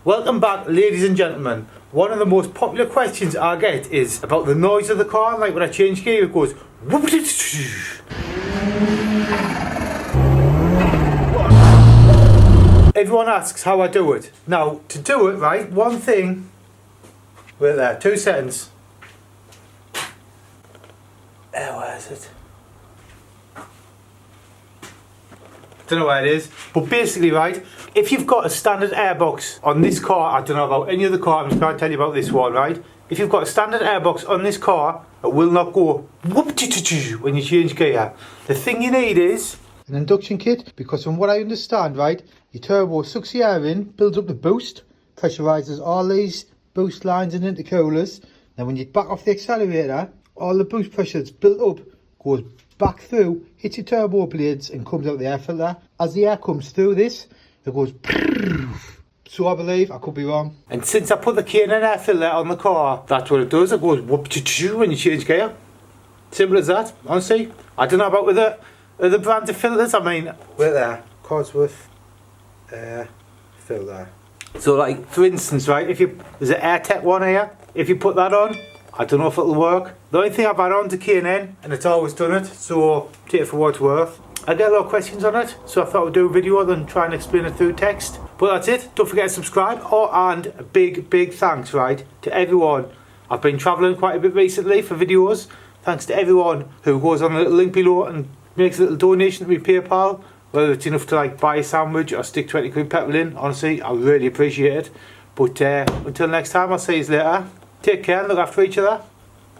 Welcome back, ladies and gentlemen. One of the most popular questions I get is about the noise of the car. Like when I change gear, it goes whoop. Everyone asks how I do it. Now, to do it right, one thing. Wait there, 2 seconds. Where is it? Don't know where it is, but basically, right, if you've got a standard airbox on this car, I don't know about any other car, I'm just going to tell you about this one, right? If you've got a standard airbox on this car, it will not go whoop when you change gear. The thing you need is an induction kit, because from what I understand, right, your turbo sucks the air in, builds up the boost, pressurizes all these boost lines and intercoolers. Then when you back off the accelerator, all the boost pressure that's built up goes back through, hits your turbo blades and comes out the air filter. As the air comes through this, it goes so I believe, I could be wrong. And since I put the K&N air filter on the car, that's what it does. It goes whoop when you change gear. Simple as that, honestly. I don't know about other brands of filters. I mean, wait there, Cosworth air filter. So like, for instance, right, if there's an AirTech one here, if you put that on, I don't know if it'll work. The only thing I've had on to K&N, and it's always done it, so take it for what it's worth. I get a lot of questions on it, so I thought I'd do a video other than try and explain it through text. But that's it. Don't forget to subscribe. And a big thanks, right, to everyone. I've been travelling quite a bit recently for videos. Thanks to everyone who goes on the little link below and makes a little donation to me PayPal. Whether it's enough to like buy a sandwich or stick 20 quid petrol in. Honestly, I really appreciate it. But until next time, I'll see you later. Take care and look after each other.